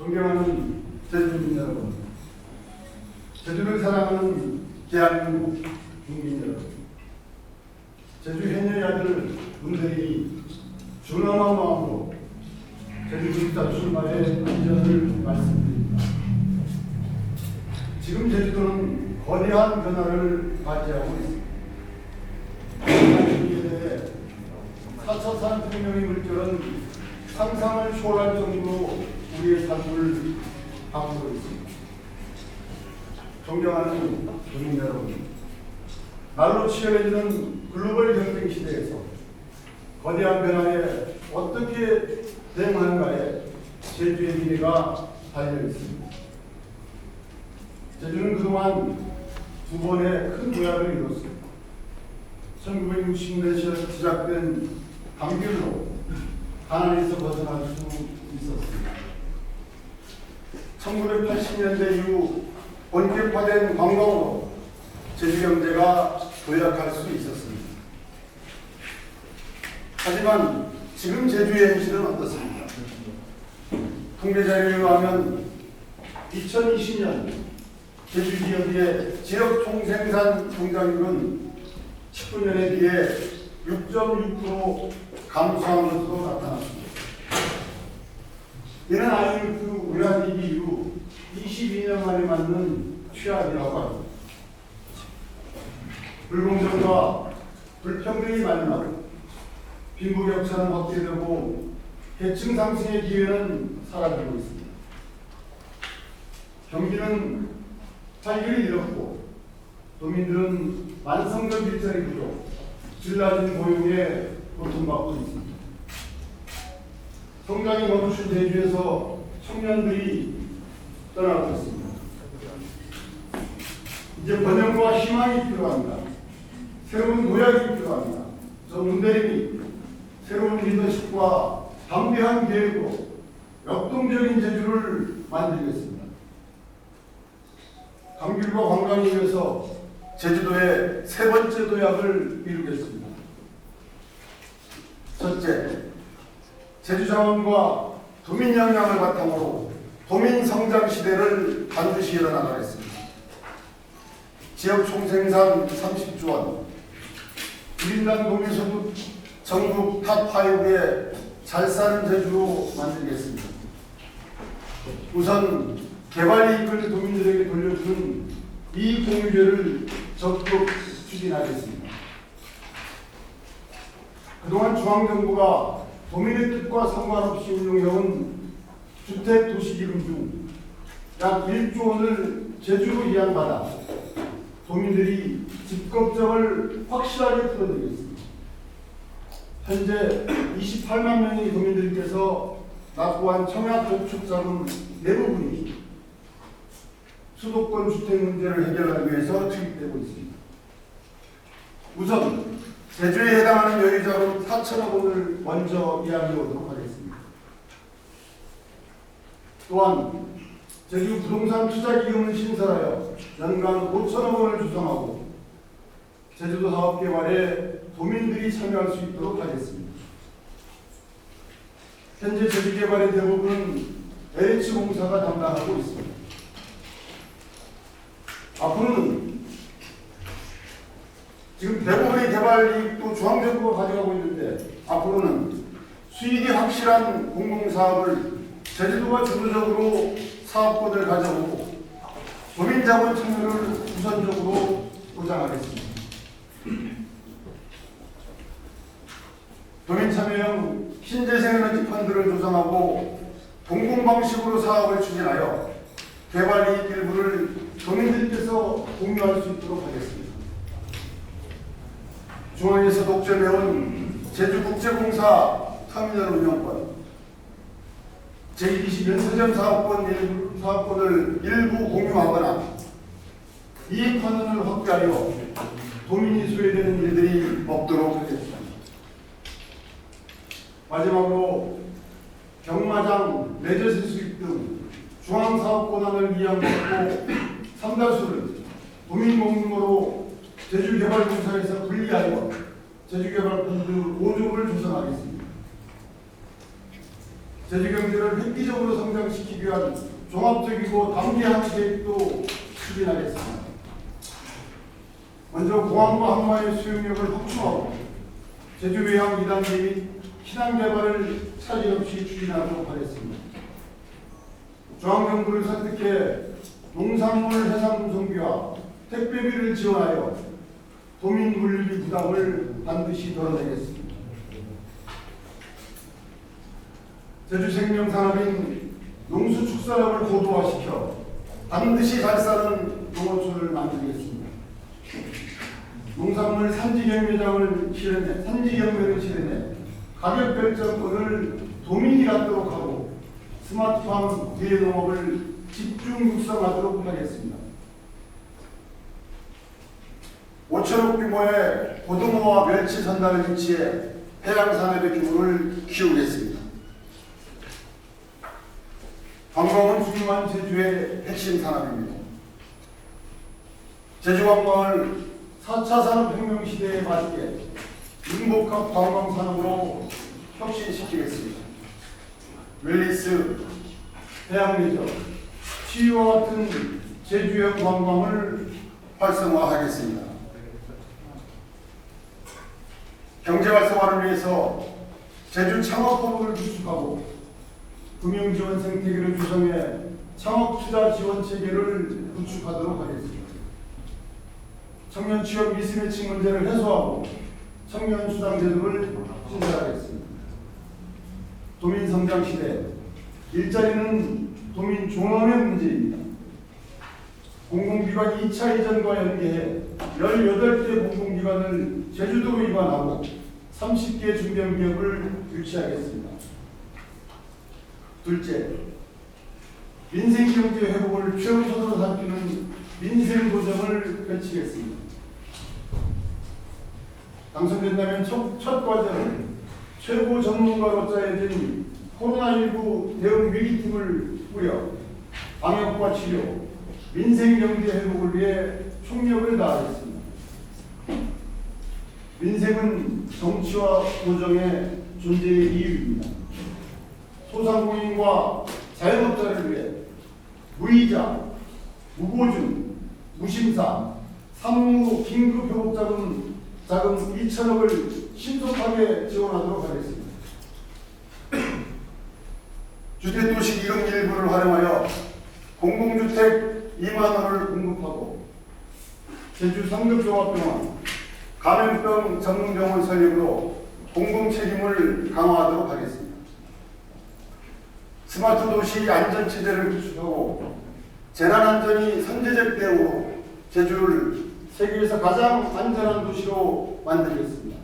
존경하는 제주민 여러분, 제주를 사랑하는 대한민국 국민 여러분, 제주 해녀의 아들 문대인이 준엄한 마음으로 제주도지사 출마의 의전을 말씀드립니다. 지금 제주도는 거대한 변화를 맞이하고 있습니다. 이에 대해 4차 산업혁명의 물결은 상상을 초월할 정도로 우리의 삶을 바꾸고 있습니다. 존경하는 국민 여러분, 날로 치열해지는 글로벌 경쟁 시대에서 거대한 변화에 어떻게 대응하는가에 제주의 미래가 달려 있습니다. 제주는 그동안 두 번의 큰 도약을 이뤘습니다. 1960년대 시작된 감귤로 가난에서 벗어날 수 있었습니다. 1980년대 이후 본격화된 관광으로 제주 경제가 도약할 수 있었습니다. 하지만 지금 제주의 현실은 어떻습니까? 통계 자료에 의하면 2020년 제주 지역의 지역 총생산 성장률은 19년에 비해 6.6% 감소한 것으로 나타났습니다. 이는 IMF 외환위기 이후 22년 만에 맞는 최악이라고 합니다. 불공정과 불평등이 만연하고 빈부격차는 확대되고 계층 상승의 기회는 사라지고 있습니다. 경기는 활기를 잃었고 도민들은 만성적 일자리 부족, 질 낮은 고용에 고통받고 있습니다. 성장이 멈춘 제주에서 청년들이 떠나고 있습니다. 이제 번영과 희망이 필요합니다. 새로운 도약이 필요합니다. 저 문대인이 새로운 리더십과 담대한 계획으로 역동적인 제주를 만들겠습니다. 감귤과 관광을 위해서 제주도의 세 번째 도약을 이루겠습니다. 첫째, 제주 자원과 도민 역량을 바탕으로 도민 성장 시대를 반드시 열어나가겠습니다. 지역 총생산 30조 원, 1인당 도민소득 전국 탑5에 잘 사는 제주로 만들겠습니다. 우선 개발 이익을 도민들에게 돌려주는 이익 공유제를 적극 추진하겠습니다. 그동안 중앙정부가 도민의 뜻과 상관없이 운용해온 주택도시기금 중 약 1조 원을 제주로 이양받아 도민들이 집 걱정을 확실하게 풀어드리겠습니다. 현재 28만 명의 도민들께서 납부한 청약저축자금 대부분이 수도권 주택 문제를 해결하기 위해서 투입되고 있습니다. 우선 제주에 해당하는 여유자금 4천억 원을 먼저 이야기해 오도록 하겠습니다. 또한 제주 부동산 투자기금을 신설하여 연간 5천억 원을 조성하고 제주도 사업 개발에 도민들이 참여할 수 있도록 하겠습니다. 현재 제주 개발의 대부분은 LH공사가 담당하고 있습니다. 앞으로는 지금 대부분의 개발 이익도 중앙정부가 가져가고 있는데 앞으로는 수익이 확실한 공공사업을 제주도가 주도적으로 사업권을 가져오고 도민자본 참여를 우선적으로 보장하겠습니다. 도민참여형 신재생에너지 펀드를 조성하고 공공방식으로 사업을 추진하여 개발 이익 일부를 도민들께서 공유할 수 있도록 하겠습니다. 중앙에서 독점해온 제주국제공사 터미널 운영권, 제20 연서점 사업권을 일부 공유하거나 이익 환원을 확대하여 도민이 소외되는 일들이 없도록 하겠습니다. 마지막으로 경마장, 레저스 수입 등 중앙사업 권한을 이양받고 상다수를 도민공무로 제주개발공사에서 분리하여 제주개발펀드 5조를 조성하겠습니다. 제주 경제를 획기적으로 성장시키기 위한 종합적이고 담대한 계획도 추진하겠습니다. 먼저 공항과 항만의 수용력을 확충하고 제주 외항 2단계 및 신항 개발을 차질 없이 추진하도록 하겠습니다. 중앙정부를 설득해 농산물 해상품 정비와 택배비를 지원하여 도민 물류비 부담을 반드시 덜어내겠습니다. 제주 생명산업인 농수축산업을 고도화시켜 반드시 잘 사는 농어촌을 만들겠습니다. 농산물 산지경매를 실현해 가격 결정권을 도민이 갖도록 하고 스마트팜 대농업을 집중 육성하도록 하겠습니다. 5천억 규모의 고등어와 멸치 선단을 유치해 해양산업의 규모를 키우겠습니다. 관광은 중요한 제주의 핵심 산업입니다. 제주관광을 4차 산업혁명 시대에 맞게 융복합 관광산업으로 혁신시키겠습니다. 웰니스, 해양레저, 치유와 같은 제주형 관광을 활성화하겠습니다. 경제활성화를 위해서 제주 창업법을 구축하고 금융지원 생태계를 조성해 창업투자 지원 체계를 구축하도록 하겠습니다. 청년 취업 미스매칭 문제를 해소하고 청년 수당 제도를 신설하겠습니다. 도민 성장 시대, 일자리는 도민 존엄의 문제입니다. 공공기관 2차 이전과 연계해 18개 공공기관을 제주도로 이관하고 30개 중견기업을 유치하겠습니다. 둘째, 민생경제 회복을 최우선으로 삼기는 민생도정을 펼치겠습니다. 당선된다면 첫 과제는 최고 전문가로 짜여진 코로나19 대응 위기팀을 꾸려 방역과 치료, 민생경제 회복을 위해 총력을 다하겠습니다. 민생은 정치와 도정의 존재의 이유입니다. 소상공인과 자영업자를 위해 무이자, 무보증, 무심사, 상무 긴급 회복 자금 2천억을 신속하게 지원하도록 하겠습니다. 주택도시 이용 일부를 활용하여 공공주택 2만 원을 공급하고 제주 상급종합병원, 감염병 전문병원 설립으로 공공책임을 강화하도록 하겠습니다. 스마트 도시 안전체제를 구축하고 재난안전이 선제적 대응으로 제주를 세계에서 가장 안전한 도시로 만들겠습니다.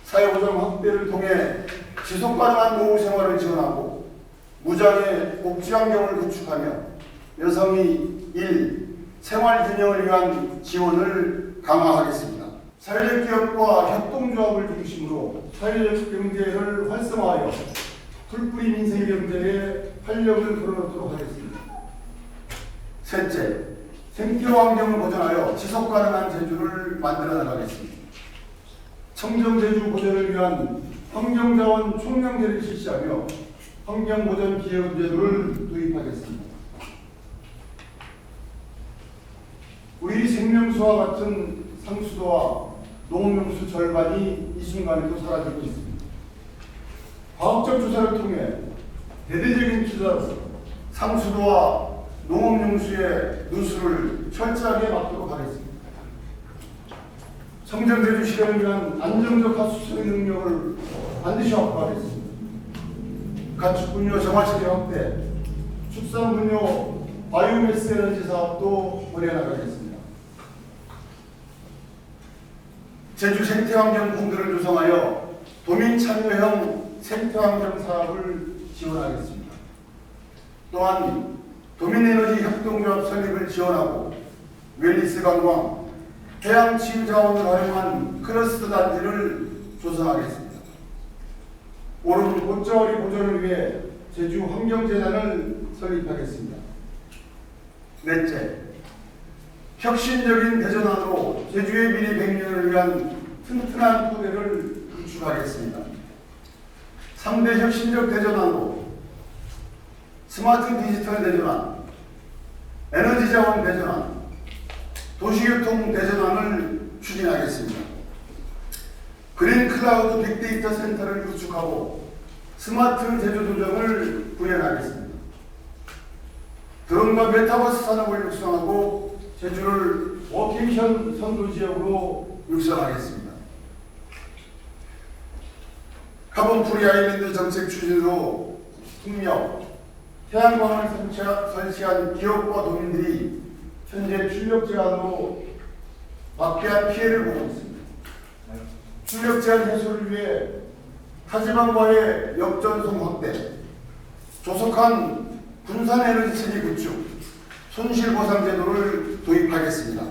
사회보장 확대를 통해 지속가능한 노후생활을 지원하고 무장애 복지환경을 구축하며 여성이 생활균형을 위한 지원을 강화하겠습니다. 사회적 기업과 협동조합을 중심으로 사회적 경제를 활성화하여 풀뿌리 민생 경제에 활력을 불어넣도록 하겠습니다. 셋째, 생태환경을 보존하여 지속가능한 제주를 만들어 나가겠습니다. 청정제주 보존을 위한 환경자원 총량제를 실시하며 환경보전기여제도를 도입하겠습니다. 우리 생명수와 같은 상수도와 농업용수 절반이 이 순간에도 사라지고 있습니다. 과학적 조사를 통해 대대적인 투자로 상수도와 농업용수의 누수를 철저하게 막도록 하겠습니다. 청정제주 실현을 위한 안정적 하수 처리 능력을 반드시 확보하겠습니다. 가축분뇨 정화체계 확대, 축산분뇨 바이오매스 에너지 사업도 벌여나가겠습니다. 제주 생태환경 fon드를 조성하여 도민 참여형 생태환경 사업을 지원하겠습니다. 또한 도민에너지 협동조합 설립을 지원하고 웰니스 관광, 해양치유 자원을 활용한 클러스터 단지를 조성하겠습니다. 오른 꽃자월이 보존을 위해 제주 환경재단을 설립하겠습니다. 넷째, 혁신적인 대전환으로 제주의 미래 100년을 위한 튼튼한 토대를 구축하겠습니다. 3대 혁신적 대전환으로 스마트 디지털 대전환, 에너지자원 대전환, 도시교통 대전환을 추진하겠습니다. 그린 클라우드 빅데이터 센터를 구축하고 스마트 제주도정을 구현하겠습니다. 드론과 메타버스 산업을 육성하고 제주를 워케이션 선도 지역으로 육성하겠습니다. 카본 프리 아일랜드 정책 추진으로 풍력, 태양광을 설치한 기업과 도민들이 현재 출력 제한으로 막대한 피해를 보고 있습니다. 출력 제한 해소를 위해 타지방과의 역전송 확대, 조속한 분산에너지 체계 구축, 손실보상 제도를 도입하겠습니다.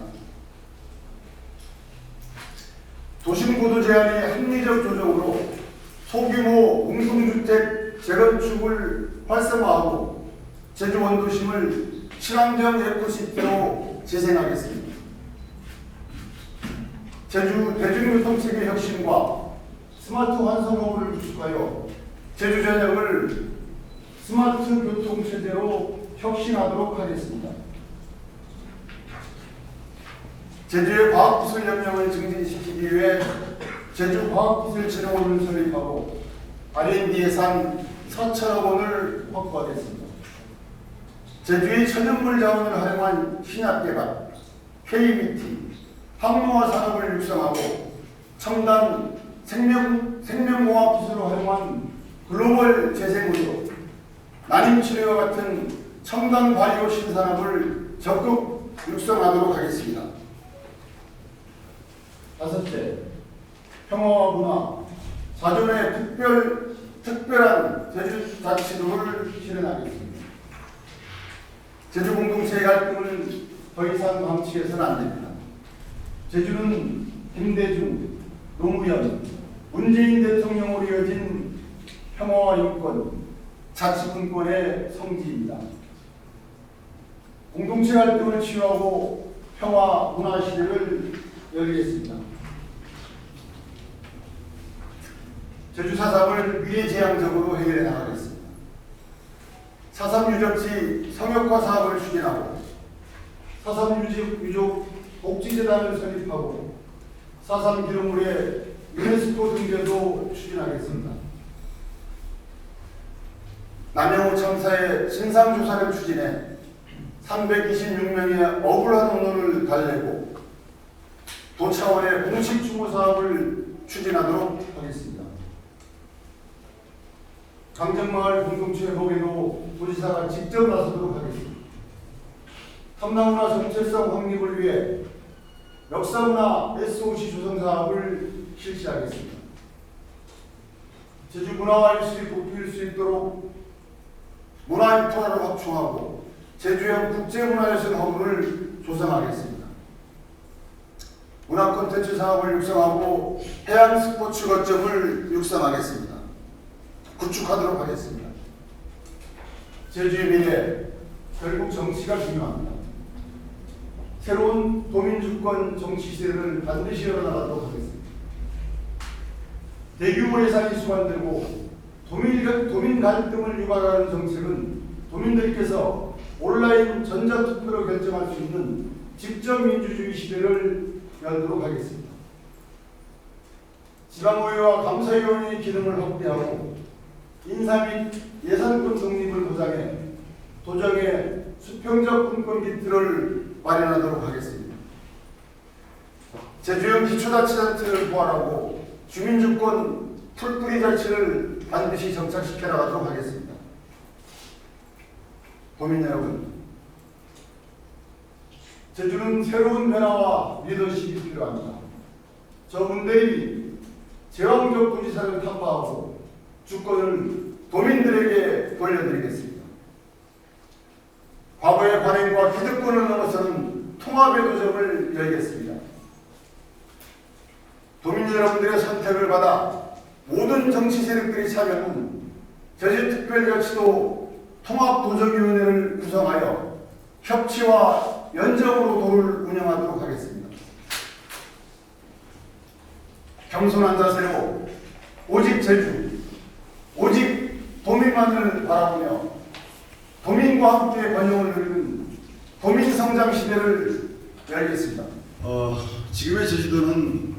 도심구도 제한의 합리적 조정으로 소규모 공동주택 재건축을 활성화하고 제주 원도심을 친환경 에코시티로 재생하겠습니다. 제주 대중교통체계 혁신과 스마트 환승호를 구축하여 제주 전역을 스마트 교통체제로 혁신하도록 하겠습니다. 제주의 과학기술 역량을 증진시키기 위해 제주과학기술진흥원을 설립하고 R&D 예산 4천억 원을 확보하겠습니다. 제주의 천연물 자원을 활용한 신약개발, KBT, 항로화 산업을 육성하고 첨단 생명공학 기술을 활용한 글로벌 재생의료, 난임치료와 같은 첨단 바이오 신산업을 적극 육성하도록 하겠습니다. 다섯째, 평화와 문화, 자존의 특별한 제주자치도를 실현하겠습니다. 제주 공동체의 갈등을 더 이상 방치해서는 안 됩니다. 제주는 김대중, 노무현, 문재인 대통령으로 이어진 평화와 인권, 자치분권의 성지입니다. 공동체 갈등을 치유하고 평화 문화 시대를 열겠습니다. 제주 4.3을 미래지향적으로 해결해 나가겠습니다. 4.3 유적지 성역화 사업을 추진하고 4.3 유족 복지재단을 설립하고 4.3 기록물의 유네스코 등재도 추진하겠습니다. 남영호 참사의 진상조사를 추진해 326명의 억울한 오너를 달래고 도 차원의 공식 추모 사업을 추진하도록 하겠습니다. 강정마을 공동체 회복에도 도지사가 직접 나서도록 하겠습니다. 탐나문화 정체성 확립을 위해 역사문화 SOC 조성 사업을 실시하겠습니다. 제주 문화와 예술이 꽃필 수 있도록 문화인프라를 확충하고 제주형 국제문화예술 허브를 조성하겠습니다. 문화 콘텐츠 사업을 육성하고 해양 스포츠 거점을 육성하겠습니다. 구축하도록 하겠습니다. 제주의 미래, 결국 정치가 중요합니다. 새로운 도민주권 정치 시대를 반드시 열어나가도록 하겠습니다. 대규모 예산이 수반되고 도민 갈등을 유발하는 정책은 도민들께서 온라인 전자투표로 결정할 수 있는 직접 민주주의 시대를 열도록 하겠습니다. 지방의회와 감사위원회의 기능을 확대하고 인사 및 예산권 독립을 보장해 도정의 수평적 분권 기틀을 마련하도록 하겠습니다. 제주형 기초자치단체를 부활하고 주민주권 풀뿌리 자치를 반드시 정착시켜 나가도록 하겠습니다. 도민 여러분, 제주는 새로운 변화와 리더십이 필요합니다. 저 문대인이 제왕적 도지사를 탐구하고 주권을 도민들에게 돌려드리겠습니다. 과거의 관행과 기득권을 넘어서는 통합의 도전을 열겠습니다. 도민 여러분들의 선택을 받아 모든 정치 세력들이 참여하는 제주특별자치도 통합도정위원회를 구성하여 협치와 연정으로 도를 운영하도록 하겠습니다. 겸손한 자세로 오직 제주, 오직 도민만을 바라보며 도민과 함께 번영을 누리는 도민 성장 시대를 열겠습니다. 지금의 제주도는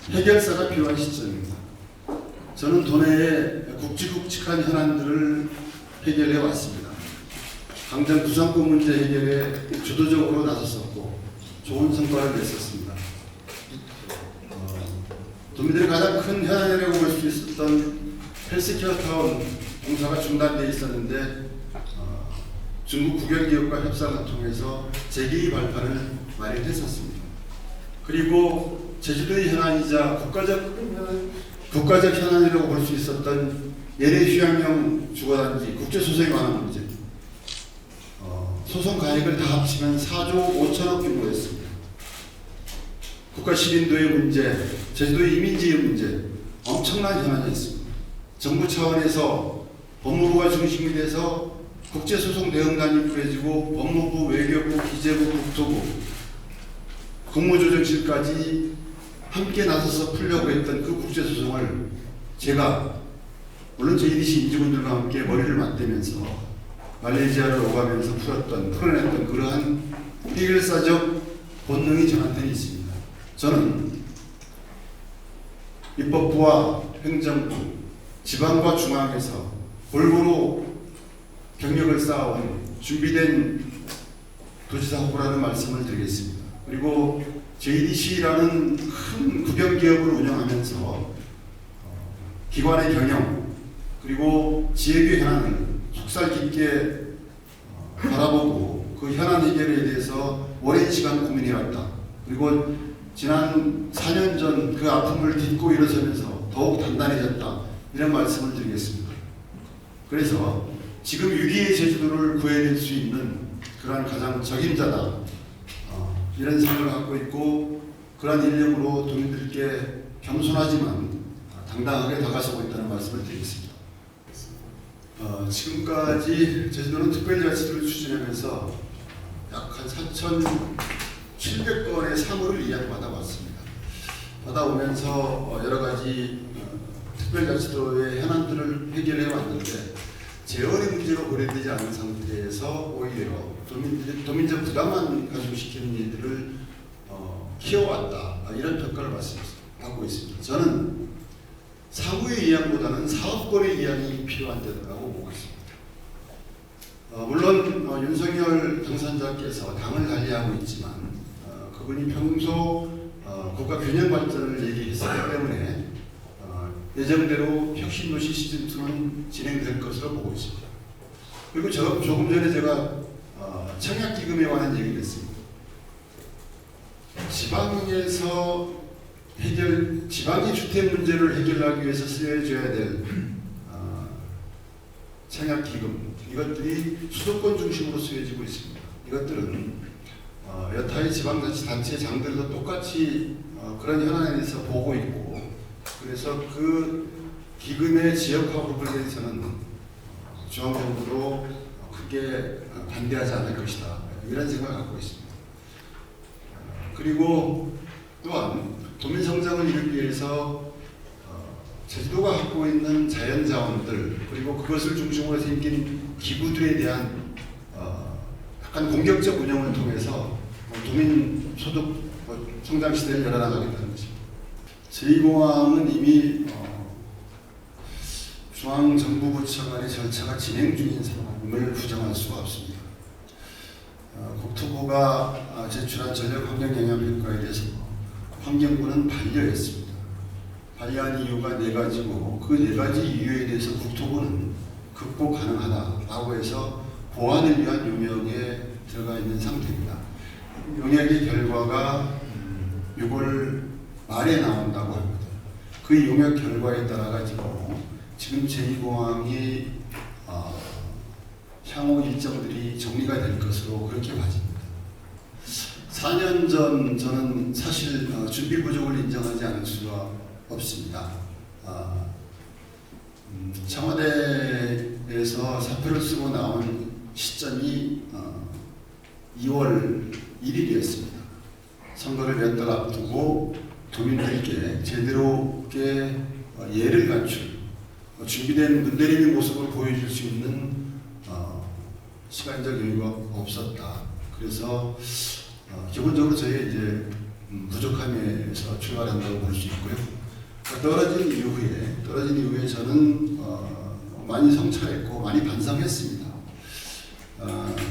해결사가 필요한 시점입니다. 저는 도내에 굵직굵직한 현안들을 해결해 왔습니다. 강정 부상권 문제 해결에 주도적으로 나섰었고 좋은 성과를 냈었습니다. 도민들의 가장 큰 현안이라고 볼 수 있었던 헬스케어 타운 공사가 중단되어 있었는데 중국 국영기업과 협상을 통해서 재개의 발판을 마련했었습니다. 그리고 제주도의 현안이자 국가적 현안이라고 볼 수 있었던 예래 휴양용 주거단지 국제소송이 관한 문제, 소송 가액을 다 합치면 4조 5천억 규모였습니다. 국가시민도의 문제, 제주도의 이민지의 문제, 엄청난 현안이었습니다. 정부 차원에서 법무부가 중심이 돼서 국제소송 대응단이 꾸려지고 법무부, 외교부, 기재부, 국토부, 국무조정실까지 함께 나서서 풀려고 했던 그 국제소송을 제가 물론 JDC 임직원들과 함께 머리를 맞대면서 말레이시아를 오가면서 풀어냈던 그러한 해결사적 본능이 저한테는 있습니다. 저는 입법부와 행정부, 지방과 중앙에서 골고루 경력을 쌓아온 준비된 도지사 후보라는 말씀을 드리겠습니다. 그리고 JDC라는 큰 국영기업을 운영하면서 기관의 경영 그리고 지역의 현안을 속살 깊게 바라보고 그 현안 해결에 대해서 오랜 시간 고민해왔다. 그리고 지난 4년 전 그 아픔을 딛고 일어서면서 더욱 단단해졌다. 이런 말씀을 드리겠습니다. 그래서 지금 위기의 제주도를 구해낼 수 있는 그러한 가장 적임자다. 이런 생각을 갖고 있고 그러한 인력으로 도민들께 겸손하지만 당당하게 다가서고 있다는 말씀을 드리겠습니다. 지금까지 제주도는 특별자치도를 추진하면서 약 한 4,700건의 사무를 이야기받아 왔습니다. 받아오면서 여러 가지 특별자치도의 현안들을 해결해 왔는데 재원의 문제가 고려되지 않은 상태에서 오히려 도민적 부담만 가중시키는 일들을 키워왔다. 이런 평가를 받고 있습니다. 저는 사무의 이양보다는 사업권의 이양이 필요한 데라고 보고 있습니다. 물론 윤석열 당선자께서 당을 관리하고 있지만 그분이 평소 국가 균형 발전을 얘기했기 때문에 예정대로 혁신도시 시즌2는 진행될 것으로 보고 있습니다. 그리고 조금 전에 제가 청약기금에 관한 얘기를 했습니다. 지방에서 지방의 주택 문제를 해결하기 위해서 쓰여져야 될 청약기금, 이것들이 수도권 중심으로 쓰여지고 있습니다. 이것들은 여타의 지방자치단체 장들도 똑같이 그런 현안에 대해서 보고 있고, 그래서 그 기금의 지역화 부분에 대해서는 중앙정부도 크게 반대하지 않을 것이다. 이런 생각을 갖고 있습니다. 그리고 또한 도민 성장을 이루기 위해서 제주도가 갖고 있는 자연자원들 그리고 그것을 중심으로 생긴 기구들에 대한 약간 공격적 운영을 통해서 도민 소득 성장 시대를 열어나가겠다는 것입니다. 제2공항은 이미 중앙정부부처 간의 절차가 진행 중인 상황임을 부정할 수가 없습니다. 국토부가 제출한 전력환경영향평가에 대해서 환경부는 반려했습니다. 반려한 이유가 4가지고 그 4가지 이유에 대해서 국토부는 극복 가능하다라고 해서 보완을 위한 용역에 들어가 있는 상태입니다. 용역의 결과가 6월 말에 나온다고 합니다. 그 용역 결과에 따라 가지고 지금 제2공항이 향후 일정들이 정리가 될 것으로 그렇게 봐집니다. 4년 전 저는 사실 준비 부족을 인정하지 않을 수가 없습니다. 청와대에서 사표를 쓰고 나온 시점이 2월 1일이었습니다. 선거를 몇 달 앞두고 도민들께 제대로게 예를 갖춘 준비된 문대리의 모습을 보여줄 수 있는 시간적 여유가 없었다. 그래서 기본적으로 저희 이제 부족함에서 출발한다고 볼 수 있고요. 떨어진 이후에 저는 많이 성찰했고 많이 반성했습니다.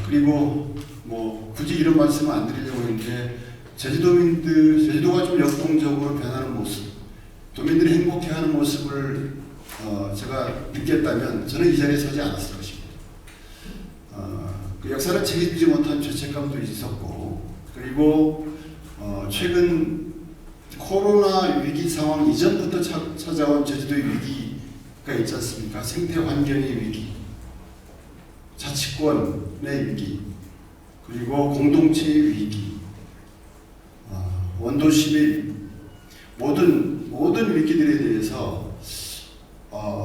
그리고 뭐 굳이 이런 말씀은 안 드리려고 했는데 제주도가 좀 역동적으로 변하는 모습, 도민들이 행복해하는 모습을 제가 느꼈다면 저는 이 자리에 서지 않았을 것입니다. 그 역사를 책임지지 못한 죄책감도 있었고, 그리고 최근 코로나 위기 상황 이전부터 찾아온 제주도의 위기가 있지 않습니까? 생태 환경의 위기, 자치권의 위기, 그리고 공동체의 위기, 원도심의 위기, 모든 위기들에 대해서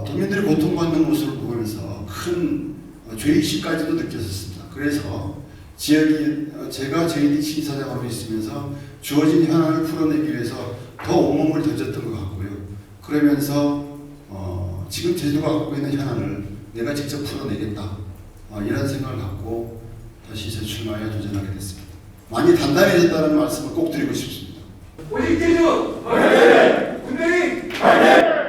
도민들이 고통받는 모습을 보면서 큰 죄의식까지도 느꼈었습니다. 그래서 제가 JDC 이사장으로 있으면서 주어진 현안을 풀어내기 위해서 더 온몸을 던졌던 것 같고요. 그러면서 지금 제주도가 갖고 있는 현안을 내가 직접 풀어내겠다, 이런 생각을 갖고 다시 재출마에 도전하게 됐습니다. 많이 단단해졌다는 말씀을 꼭 드리고 싶습니다. 오직 제주! 화이팅! 군대리! 화이팅!